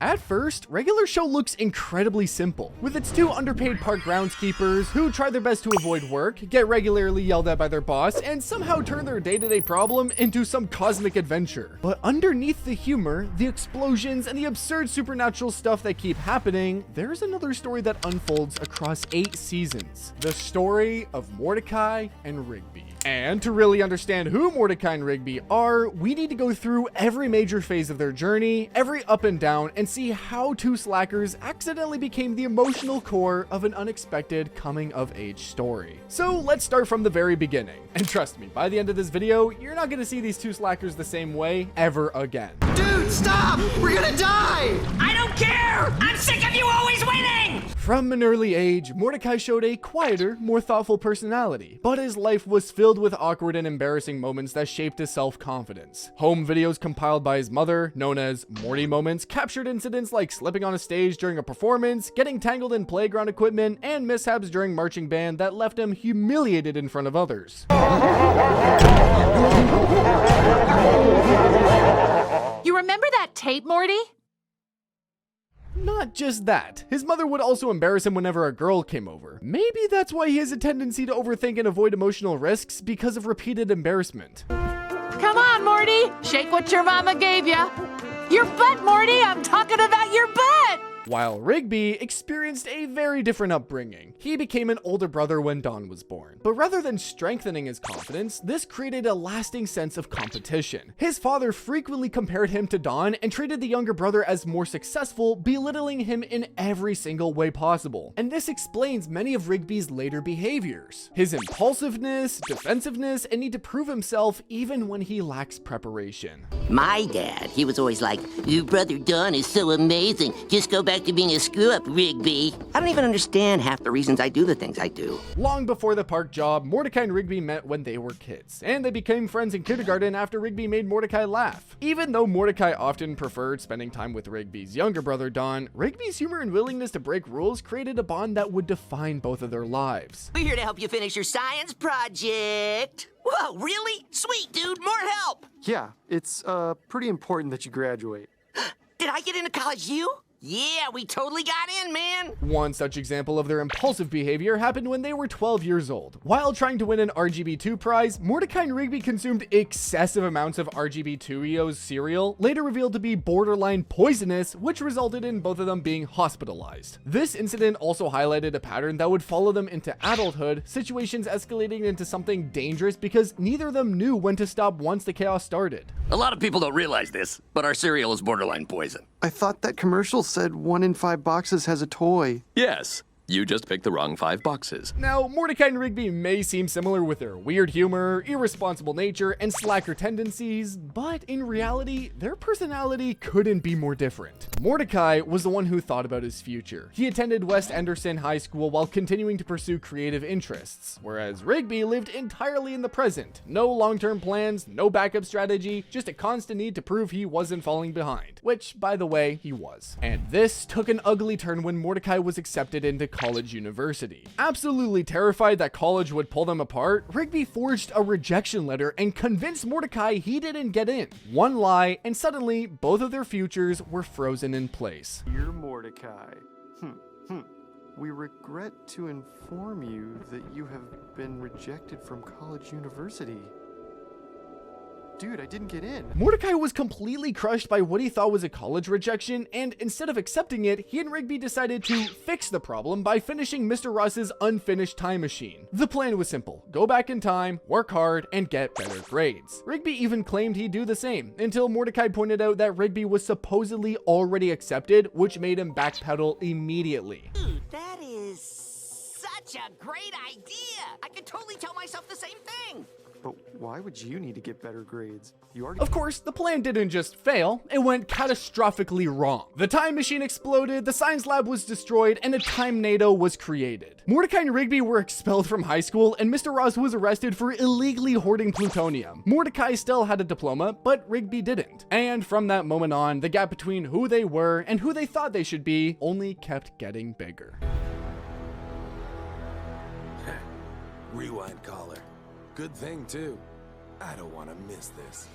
At first, regular show looks incredibly simple, with its two underpaid park groundskeepers who try their best to avoid work, get regularly yelled at by their boss, and somehow turn their day-to-day problem into some cosmic adventure. But underneath the humor, the explosions, and the absurd supernatural stuff that keep happening, there's another story that unfolds across 8 seasons. The story of Mordecai and Rigby. And to really understand who Mordecai and Rigby are, we need to go through every major phase of their journey, every up and down, and see how two slackers accidentally became the emotional core of an unexpected coming-of-age story. So let's start from the very beginning. And trust me, by the end of this video, you're not gonna see these two slackers the same way ever again. Dude, stop! We're gonna die! I don't care! I'm sick of you always winning! From an early age, Mordecai showed a quieter, more thoughtful personality, but his life was filled with awkward and embarrassing moments that shaped his self-confidence. Home videos compiled by his mother, known as Morty moments, captured incidents like slipping on a stage during a performance, getting tangled in playground equipment, and mishaps during marching band that left him humiliated in front of others. You remember that tape, Morty? Not just that, his mother would also embarrass him whenever a girl came over. Maybe that's why he has a tendency to overthink and avoid emotional risks because of repeated embarrassment. Come on, Morty. Shake what your mama gave ya. Your butt, Morty. I'm talking about your butt. While Rigby experienced a very different upbringing. He became an older brother when Dawn was born. But rather than strengthening his confidence, this created a lasting sense of competition. His father frequently compared him to Dawn and treated the younger brother as more successful, belittling him in every single way possible. And this explains many of Rigby's later behaviors. His impulsiveness, defensiveness, and need to prove himself even when he lacks preparation. My dad, he was always like, your brother Don is so amazing. Just go back to being a screw-up, Rigby. I don't even understand half the reasons I do the things I do. Long before the park job, Mordecai and Rigby met when they were kids, and they became friends in kindergarten after Rigby made Mordecai laugh. Even though Mordecai often preferred spending time with Rigby's younger brother Don, Rigby's humor and willingness to break rules created a bond that would define both of their lives. We're here to help you finish your science project. Whoa, really? Sweet, dude, more help! Yeah, it's pretty important that you graduate. Did I get into college you? Yeah, we totally got in, man! One such example of their impulsive behavior happened when they were 12 years old. While trying to win an RGB2 prize, Mordecai and Rigby consumed excessive amounts of RGB2EO's cereal, later revealed to be borderline poisonous, which resulted in both of them being hospitalized. This incident also highlighted a pattern that would follow them into adulthood, situations escalating into something dangerous because neither of them knew when to stop once the chaos started. A lot of people don't realize this, but our cereal is borderline poison. I thought that commercial said 1 in 5 boxes has a toy. Yes, you just picked the wrong 5 boxes. Now, Mordecai and Rigby may seem similar with their weird humor, irresponsible nature, and slacker tendencies, but in reality, their personality couldn't be more different. Mordecai was the one who thought about his future. He attended West Anderson High School while continuing to pursue creative interests, whereas Rigby lived entirely in the present. No long-term plans, no backup strategy, just a constant need to prove he wasn't falling behind, which, by the way, he was. And this took an ugly turn when Mordecai was accepted into college university. Absolutely terrified that college would pull them apart, Rigby forged a rejection letter and convinced Mordecai he didn't get in. One lie, and suddenly both of their futures were frozen in place. Dear Mordecai, we regret to inform you that you have been rejected from college university. Dude, I didn't get in. Mordecai was completely crushed by what he thought was a college rejection, and instead of accepting it, he and Rigby decided to fix the problem by finishing Mr. Ross's unfinished time machine. The plan was simple: go back in time, work hard, and get better grades. Rigby even claimed he'd do the same, until Mordecai pointed out that Rigby was supposedly already accepted, which made him backpedal immediately. Dude, that is such a great idea! I could totally tell myself the same thing! But why would you need to get better grades? You already— Of course, the plan didn't just fail, it went catastrophically wrong. The time machine exploded, the science lab was destroyed, and a time NATO was created. Mordecai and Rigby were expelled from high school, and Mr. Ross was arrested for illegally hoarding plutonium. Mordecai still had a diploma, but Rigby didn't. And from that moment on, the gap between who they were and who they thought they should be only kept getting bigger. Rewind caller. Good thing, too. I don't want to miss this.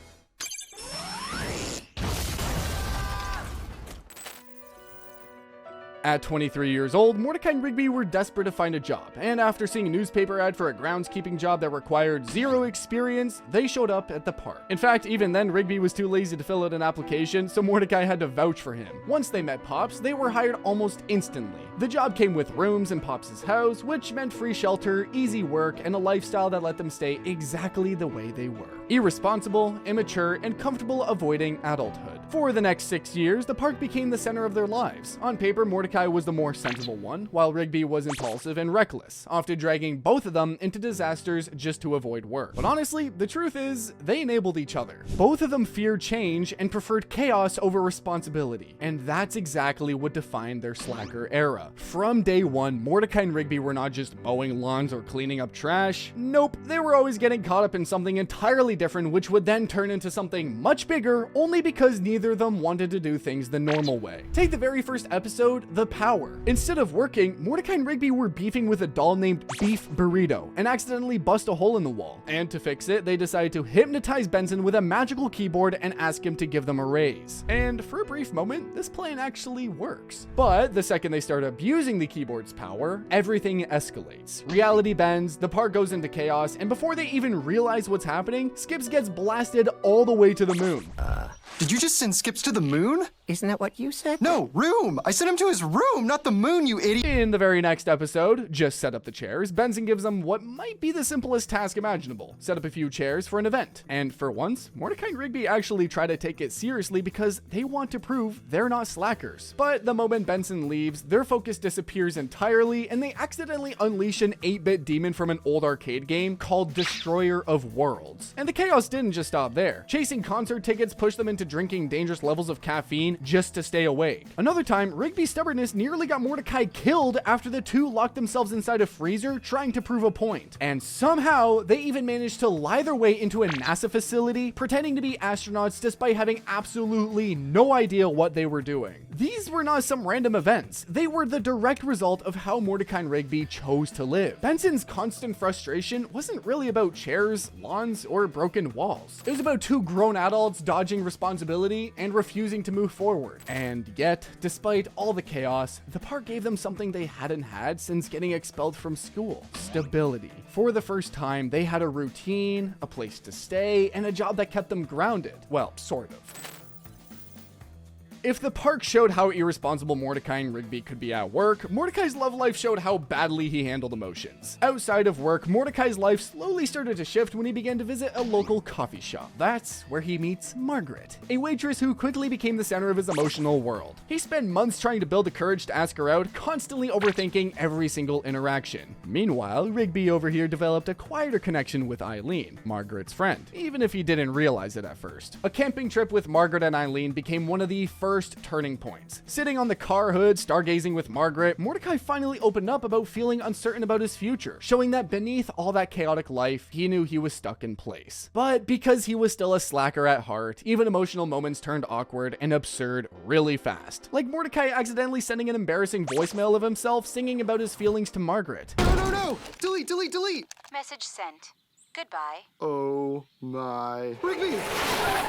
At 23 years old, Mordecai and Rigby were desperate to find a job, and after seeing a newspaper ad for a groundskeeping job that required 0 experience, they showed up at the park. In fact, even then, Rigby was too lazy to fill out an application, so Mordecai had to vouch for him. Once they met Pops, they were hired almost instantly. The job came with rooms in Pops' house, which meant free shelter, easy work, and a lifestyle that let them stay exactly the way they were. Irresponsible, immature, and comfortable avoiding adulthood. For the next 6 years, the park became the center of their lives. On paper, Mordecai was the more sensible one, while Rigby was impulsive and reckless, often dragging both of them into disasters just to avoid work. But honestly, the truth is, they enabled each other. Both of them feared change and preferred chaos over responsibility, and that's exactly what defined their slacker era. From day one, Mordecai and Rigby were not just mowing lawns or cleaning up trash. Nope, they were always getting caught up in something entirely different, which would then turn into something much bigger, only because neither of them wanted to do things the normal way. Take the very first episode, The Power. Instead of working, Mordecai and Rigby were beefing with a doll named Beef Burrito and accidentally bust a hole in the wall. And to fix it, they decided to hypnotize Benson with a magical keyboard and ask him to give them a raise. And for a brief moment, this plan actually works. But the second they start abusing the keyboard's power, everything escalates. Reality bends, the park goes into chaos, and before they even realize what's happening, Skips gets blasted all the way to the moon. Did you just send Skips to the moon? Isn't that what you said? No, room! I sent him to his room, not the moon, you idiot! In the very next episode, Just Set Up the Chairs, Benson gives them what might be the simplest task imaginable: set up a few chairs for an event. And for once, Mordecai and Rigby actually try to take it seriously because they want to prove they're not slackers. But the moment Benson leaves, their focus disappears entirely, and they accidentally unleash an 8-bit demon from an old arcade game called Destroyer of Worlds. And the chaos didn't just stop there. Chasing concert tickets pushed them into drinking dangerous levels of caffeine just to stay awake. Another time, Rigby's stubbornness nearly got Mordecai killed after the two locked themselves inside a freezer trying to prove a point. And somehow, they even managed to lie their way into a NASA facility, pretending to be astronauts despite having absolutely no idea what they were doing. These were not some random events. They were the direct result of how Mordecai and Rigby chose to live. Benson's constant frustration wasn't really about chairs, lawns, or broken walls. It was about two grown adults dodging responsibility and refusing to move forward. And yet, despite all the chaos, the park gave them something they hadn't had since getting expelled from school: stability. For the first time, they had a routine, a place to stay, and a job that kept them grounded. Well, sort of. If the park showed how irresponsible Mordecai and Rigby could be at work, Mordecai's love life showed how badly he handled emotions. Outside of work, Mordecai's life slowly started to shift when he began to visit a local coffee shop. That's where he meets Margaret, a waitress who quickly became the center of his emotional world. He spent months trying to build the courage to ask her out, constantly overthinking every single interaction. Meanwhile, Rigby over here developed a quieter connection with Eileen, Margaret's friend, even if he didn't realize it at first. A camping trip with Margaret and Eileen became one of the first turning points. Sitting on the car hood, stargazing with Margaret, Mordecai finally opened up about feeling uncertain about his future, showing that beneath all that chaotic life, he knew he was stuck in place. But because he was still a slacker at heart, even emotional moments turned awkward and absurd really fast. Like Mordecai accidentally sending an embarrassing voicemail of himself singing about his feelings to Margaret. No! Delete, delete, delete! Message sent. Goodbye. Oh my... Rigby!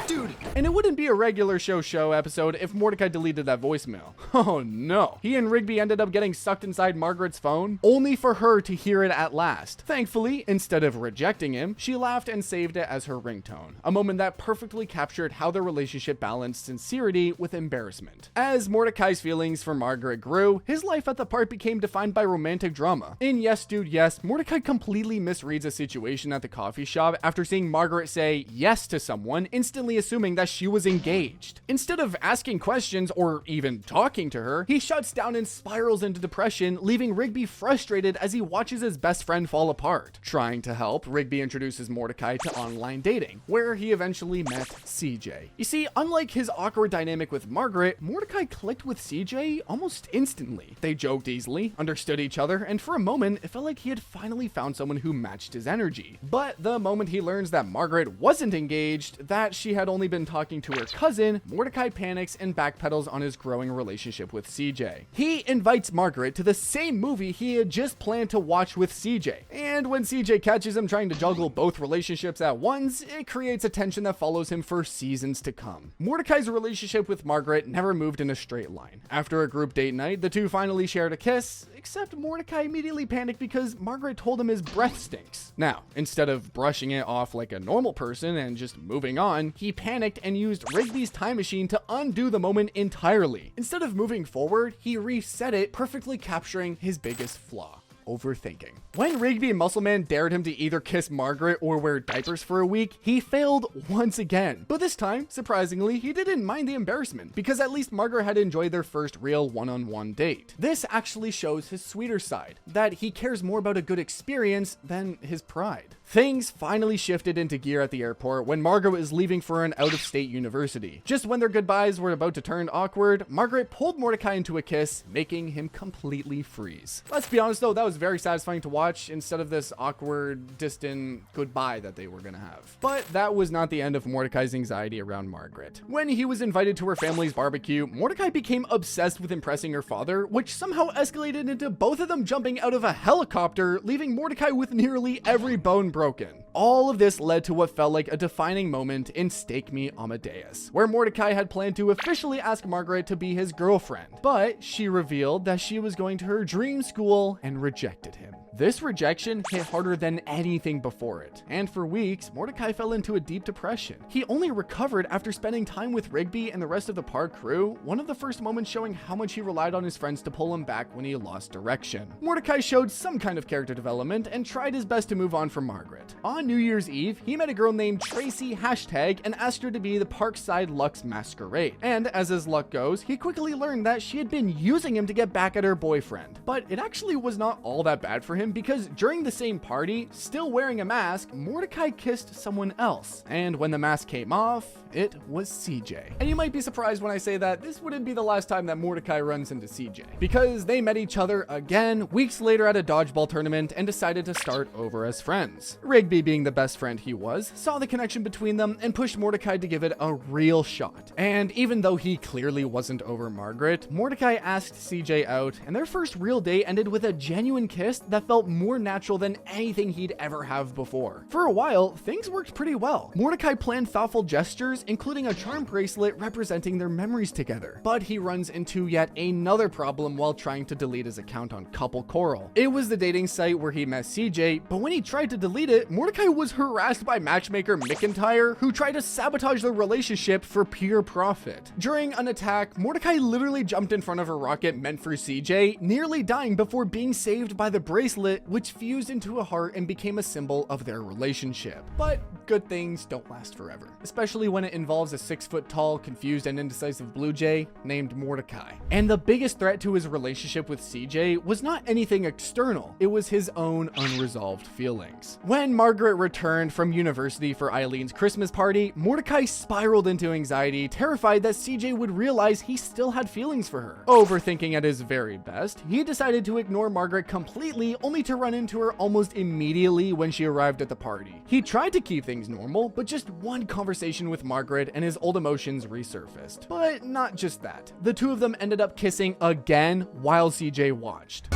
Dude! And it wouldn't be a regular show episode if Mordecai deleted that voicemail. Oh no. He and Rigby ended up getting sucked inside Margaret's phone, only for her to hear it at last. Thankfully, instead of rejecting him, she laughed and saved it as her ringtone. A moment that perfectly captured how their relationship balanced sincerity with embarrassment. As Mordecai's feelings for Margaret grew, his life at the park became defined by romantic drama. In Yes Dude Yes, Mordecai completely misreads a situation at the coffee shop after seeing Margaret say yes to someone, instantly assuming that she was engaged. Instead of asking questions or even talking to her, he shuts down and spirals into depression, leaving Rigby frustrated as he watches his best friend fall apart. Trying to help, Rigby introduces Mordecai to online dating, where he eventually met CJ. You see, unlike his awkward dynamic with Margaret, Mordecai clicked with CJ almost instantly. They joked easily, understood each other, and for a moment, it felt like he had finally found someone who matched his energy. But But the moment he learns that Margaret wasn't engaged, that she had only been talking to her cousin, Mordecai panics and backpedals on his growing relationship with CJ. He invites Margaret to the same movie he had just planned to watch with CJ. And when CJ catches him trying to juggle both relationships at once, it creates a tension that follows him for seasons to come. Mordecai's relationship with Margaret never moved in a straight line. After a group date night, the two finally shared a kiss, except Mordecai immediately panicked because Margaret told him his breath stinks. Now, instead of brushing it off like a normal person and just moving on, he panicked and used Rigby's time machine to undo the moment entirely. Instead of moving forward, he reset it, perfectly capturing his biggest flaw: overthinking. When Rigby and Muscleman dared him to either kiss Margaret or wear diapers for a week, he failed once again. But this time, surprisingly, he didn't mind the embarrassment, because at least Margaret had enjoyed their first real one-on-one date. This actually shows his sweeter side, that he cares more about a good experience than his pride. Things finally shifted into gear at the airport when Margaret was leaving for an out-of-state university. Just when their goodbyes were about to turn awkward, Margaret pulled Mordecai into a kiss, making him completely freeze. Let's be honest though, that was very satisfying to watch instead of this awkward, distant goodbye that they were gonna have. But that was not the end of Mordecai's anxiety around Margaret. When he was invited to her family's barbecue, Mordecai became obsessed with impressing her father, which somehow escalated into both of them jumping out of a helicopter, leaving Mordecai with nearly every bone broken. All of this led to what felt like a defining moment in Stake Me Amadeus, where Mordecai had planned to officially ask Margaret to be his girlfriend, but she revealed that she was going to her dream school and rejected him. This rejection hit harder than anything before it, and for weeks, Mordecai fell into a deep depression. He only recovered after spending time with Rigby and the rest of the park crew, one of the first moments showing how much he relied on his friends to pull him back when he lost direction. Mordecai showed some kind of character development and tried his best to move on from Margaret. On New Year's Eve, he met a girl named Tracy # and asked her to be the Parkside Lux Masquerade. And as his luck goes, he quickly learned that she had been using him to get back at her boyfriend. But it actually was not all that bad for him, because during the same party, still wearing a mask, Mordecai kissed someone else. And when the mask came off, it was CJ. And you might be surprised when I say that this wouldn't be the last time that Mordecai runs into CJ, because they met each other again weeks later at a dodgeball tournament and decided to start over as friends. Rigby, being the best friend he was, saw the connection between them and pushed Mordecai to give it a real shot. And even though he clearly wasn't over Margaret, Mordecai asked CJ out, and their first real date ended with a genuine kiss that felt more natural than anything he'd ever have before. For a while, things worked pretty well. Mordecai planned thoughtful gestures, including a charm bracelet representing their memories together. But he runs into yet another problem while trying to delete his account on Couple Coral. It was the dating site where he met CJ, but when he tried to delete it, Mordecai was harassed by matchmaker McIntyre, who tried to sabotage the relationship for pure profit. During an attack, Mordecai literally jumped in front of a rocket meant for CJ, nearly dying before being saved by the bracelet, which fused into a heart and became a symbol of their relationship. But good things don't last forever, especially when it involves a 6-foot-tall, confused and indecisive blue jay named Mordecai. And the biggest threat to his relationship with CJ was not anything external, it was his own unresolved feelings. When Margaret returned from university for Eileen's Christmas party, Mordecai spiraled into anxiety, terrified that CJ would realize he still had feelings for her. Overthinking at his very best, he decided to ignore Margaret completely, only to run into her almost immediately when she arrived at the party. He tried to keep things normal, but just one conversation with Margaret and his old emotions resurfaced. But not just that. The two of them ended up kissing again while CJ watched.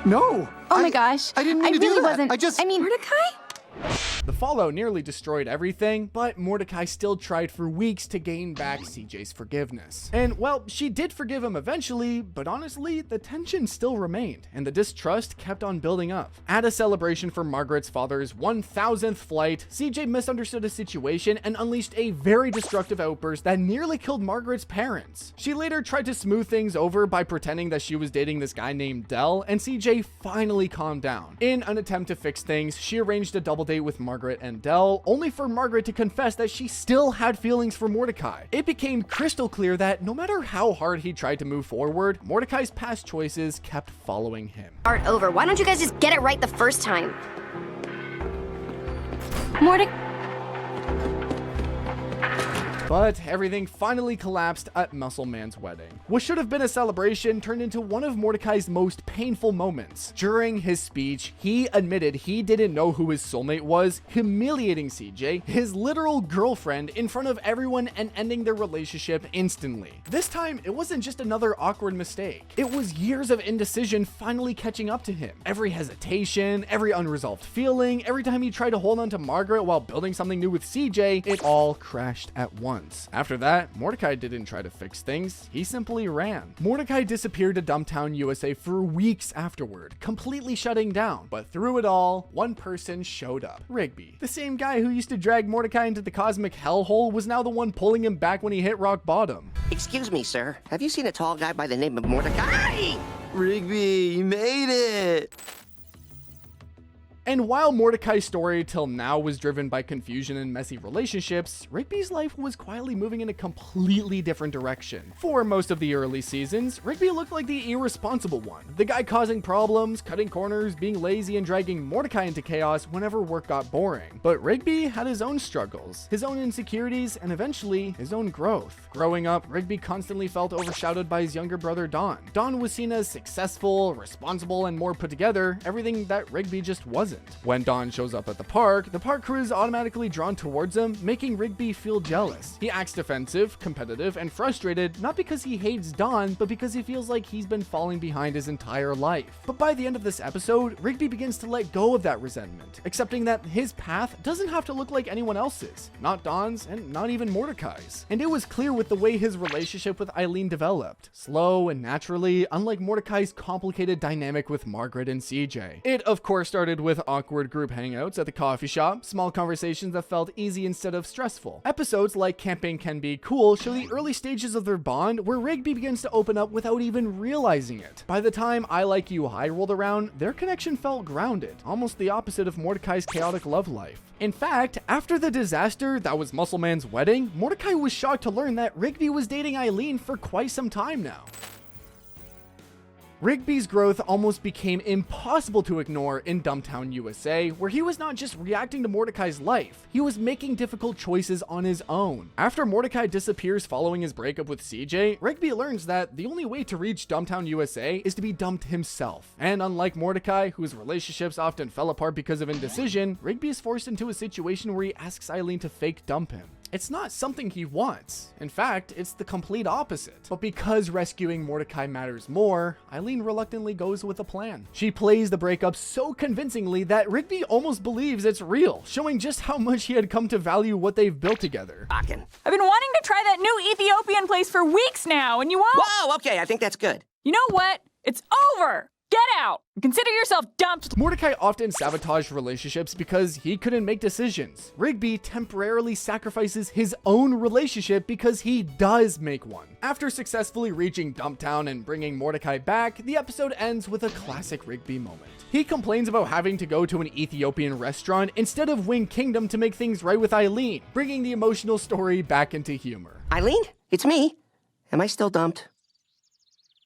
No! Oh my gosh. I didn't mean to do really that. wasn't. I mean, Mordecai? The fallout nearly destroyed everything, but Mordecai still tried for weeks to gain back CJ's forgiveness. And well, she did forgive him eventually, but honestly, the tension still remained, and the distrust kept on building up. At a celebration for Margaret's father's 1000th flight, CJ misunderstood a situation and unleashed a very destructive outburst that nearly killed Margaret's parents. She later tried to smooth things over by pretending that she was dating this guy named Dell, and CJ finally calmed down. In an attempt to fix things, she arranged a double date with Margaret and Dell, only for Margaret to confess that she still had feelings for Mordecai. It became crystal clear that no matter how hard he tried to move forward, Mordecai's past choices kept following him. Art over. Why don't you guys just get it right the first time? But everything finally collapsed at Muscle Man's wedding. What should have been a celebration turned into one of Mordecai's most painful moments. During his speech, he admitted he didn't know who his soulmate was, humiliating CJ, his literal girlfriend, in front of everyone and ending their relationship instantly. This time, it wasn't just another awkward mistake. It was years of indecision finally catching up to him. Every hesitation, every unresolved feeling, every time he tried to hold on to Margaret while building something new with CJ, it all crashed at once. After that, Mordecai didn't try to fix things, he simply ran. Mordecai disappeared to Dumptown, USA for weeks afterward, completely shutting down. But through it all, one person showed up. Rigby. The same guy who used to drag Mordecai into the cosmic hellhole was now the one pulling him back when he hit rock bottom. Excuse me, sir. Have you seen a tall guy by the name of Mordecai? Rigby, you made it! And while Mordecai's story till now was driven by confusion and messy relationships, Rigby's life was quietly moving in a completely different direction. For most of the early seasons, Rigby looked like the irresponsible one, the guy causing problems, cutting corners, being lazy, and dragging Mordecai into chaos whenever work got boring. But Rigby had his own struggles, his own insecurities, and eventually his own growth. Growing up, Rigby constantly felt overshadowed by his younger brother Don. Don was seen as successful, responsible, and more put together, everything that Rigby just wasn't. When Don shows up at the park crew is automatically drawn towards him, making Rigby feel jealous. He acts defensive, competitive, and frustrated, not because he hates Don, but because he feels like he's been falling behind his entire life. But by the end of this episode, Rigby begins to let go of that resentment, accepting that his path doesn't have to look like anyone else's, not Don's, and not even Mordecai's. And it was clear with the way his relationship with Eileen developed, slow and naturally, unlike Mordecai's complicated dynamic with Margaret and CJ. It, of course, started with awkward group hangouts at the coffee shop, small conversations that felt easy instead of stressful. Episodes like Camping Can Be Cool show the early stages of their bond where Rigby begins to open up without even realizing it. By the time I Like You High rolled around, their connection felt grounded, almost the opposite of Mordecai's chaotic love life. In fact, after the disaster that was Muscle Man's wedding, Mordecai was shocked to learn that Rigby was dating Eileen for quite some time now. Rigby's growth almost became impossible to ignore in Dumptown, USA, where he was not just reacting to Mordecai's life, he was making difficult choices on his own. After Mordecai disappears following his breakup with CJ, Rigby learns that the only way to reach Dumptown, USA is to be dumped himself. And unlike Mordecai, whose relationships often fell apart because of indecision, Rigby is forced into a situation where he asks Eileen to fake dump him. It's not something he wants. In fact, it's the complete opposite. But because rescuing Mordecai matters more, Eileen reluctantly goes with a plan. She plays the breakup so convincingly that Rigby almost believes it's real, showing just how much he had come to value what they've built together. I've been wanting to try that new Ethiopian place for weeks now, and you won't? Whoa, okay, I think that's good. You know what? It's over! Get out! Consider yourself dumped! Mordecai often sabotaged relationships because he couldn't make decisions. Rigby temporarily sacrifices his own relationship because he does make one. After successfully reaching Dumptown and bringing Mordecai back, the episode ends with a classic Rigby moment. He complains about having to go to an Ethiopian restaurant instead of Wing Kingdom to make things right with Eileen, bringing the emotional story back into humor. Eileen, it's me. Am I still dumped?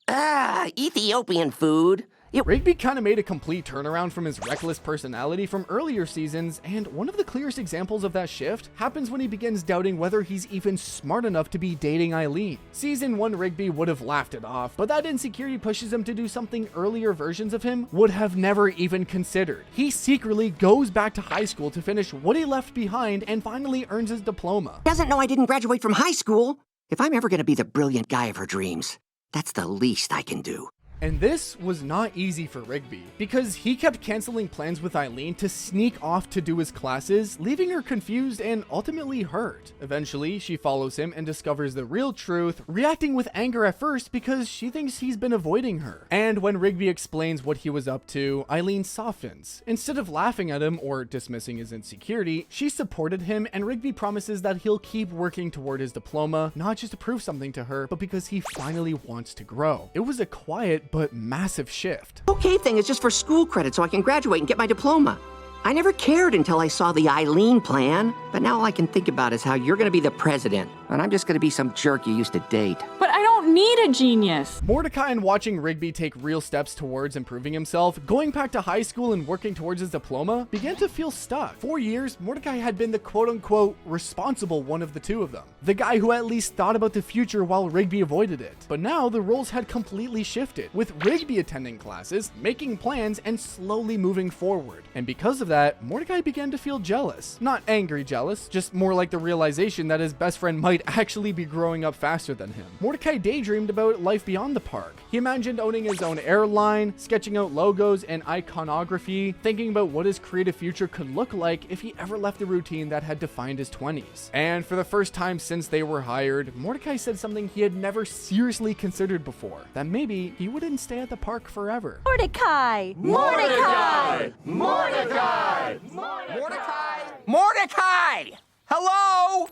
Ethiopian food. Rigby kind of made a complete turnaround from his reckless personality from earlier seasons, and one of the clearest examples of that shift happens when he begins doubting whether he's even smart enough to be dating Eileen. Season 1 Rigby would have laughed it off, but that insecurity pushes him to do something earlier versions of him would have never even considered. He secretly goes back to high school to finish what he left behind and finally earns his diploma. Doesn't know I didn't graduate from high school. If I'm ever gonna be the brilliant guy of her dreams, that's the least I can do. And this was not easy for Rigby, because he kept canceling plans with Eileen to sneak off to do his classes, leaving her confused and ultimately hurt. Eventually, she follows him and discovers the real truth, reacting with anger at first because she thinks he's been avoiding her. And when Rigby explains what he was up to, Eileen softens. Instead of laughing at him or dismissing his insecurity, she supported him, and Rigby promises that he'll keep working toward his diploma, not just to prove something to her, but because he finally wants to grow. It was a quiet but massive shift. Okay thing is just for school credit so I can graduate and get my diploma. I never cared until I saw the Eileen plan, but now all I can think about is how you're gonna be the president, and I'm just gonna be some jerk you used to date. But I don't don't need a genius. Mordecai, and watching Rigby take real steps towards improving himself, going back to high school and working towards his diploma, began to feel stuck. For years, Mordecai had been the quote-unquote responsible one of the two of them. The guy who at least thought about the future while Rigby avoided it. But now the roles had completely shifted, with Rigby attending classes, making plans, and slowly moving forward. And because of that, Mordecai began to feel jealous. Not angry jealous, just more like the realization that his best friend might actually be growing up faster than him. Mordecai daydreamed about life beyond the park. He imagined owning his own airline, sketching out logos and iconography, thinking about what his creative future could look like if he ever left the routine that had defined his 20s. And for the first time since they were hired, Mordecai said something he had never seriously considered before, that maybe he wouldn't stay at the park forever. Mordecai! Mordecai! Mordecai! Mordecai! Mordecai! Hello?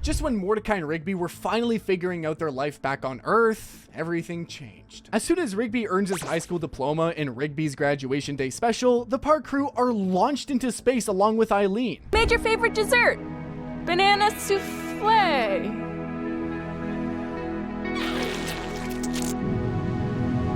Just when Mordecai and Rigby were finally figuring out their life back on Earth, everything changed. As soon as Rigby earns his high school diploma in Rigby's graduation day special, the park crew are launched into space along with Eileen. Made your favorite dessert? Banana souffle.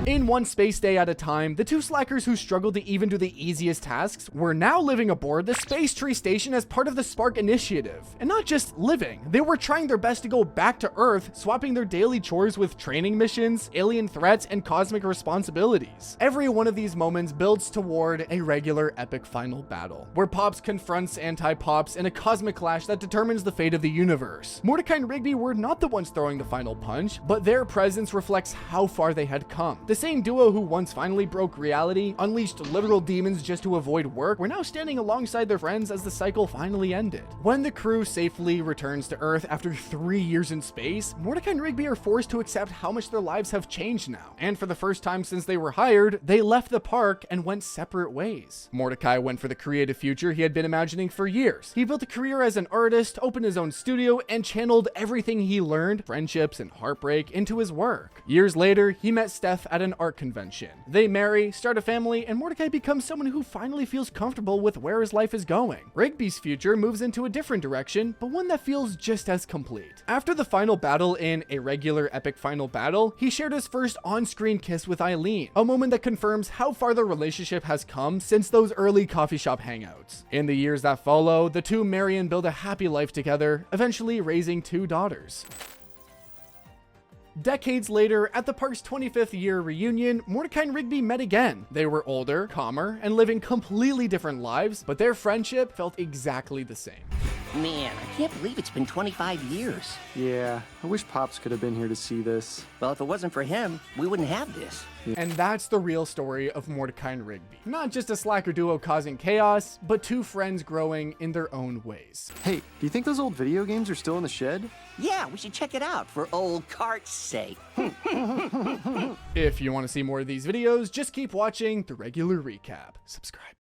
In one space day at a time, the two slackers who struggled to even do the easiest tasks were now living aboard the Space Tree Station as part of the Spark Initiative. And not just living, they were trying their best to go back to Earth, swapping their daily chores with training missions, alien threats, and cosmic responsibilities. Every one of these moments builds toward a regular epic final battle, where Pops confronts Anti-Pops in a cosmic clash that determines the fate of the universe. Mordecai and Rigby were not the ones throwing the final punch, but their presence reflects how far they had come. The same duo who once finally broke reality, unleashed literal demons just to avoid work, were now standing alongside their friends as the cycle finally ended. When the crew safely returns to Earth after 3 years in space, Mordecai and Rigby are forced to accept how much their lives have changed now. And for the first time since they were hired, they left the park and went separate ways. Mordecai went for the creative future he had been imagining for years. He built a career as an artist, opened his own studio, and channeled everything he learned, friendships and heartbreak, into his work. Years later, he met Steph at an art convention. They marry, start a family, and Mordecai becomes someone who finally feels comfortable with where his life is going. Rigby's future moves into a different direction, but one that feels just as complete. After the final battle in A Regular Epic Final Battle, he shared his first on-screen kiss with Eileen, a moment that confirms how far the relationship has come since those early coffee shop hangouts. In the years that follow, the two marry and build a happy life together, eventually raising 2 daughters. Decades later, at the park's 25th year reunion, Mordecai and Rigby met again. They were older, calmer, and living completely different lives, but their friendship felt exactly the same. Man, I can't believe it's been 25 years. Yeah, I wish Pops could have been here to see this. Well, if it wasn't for him, we wouldn't have this. And that's the real story of Mordecai and Rigby. Not just a slacker duo causing chaos, but two friends growing in their own ways. Hey, do you think those old video games are still in the shed? Yeah, we should check it out for old cart's sake. If you want to see more of these videos, just keep watching the regular recap. Subscribe.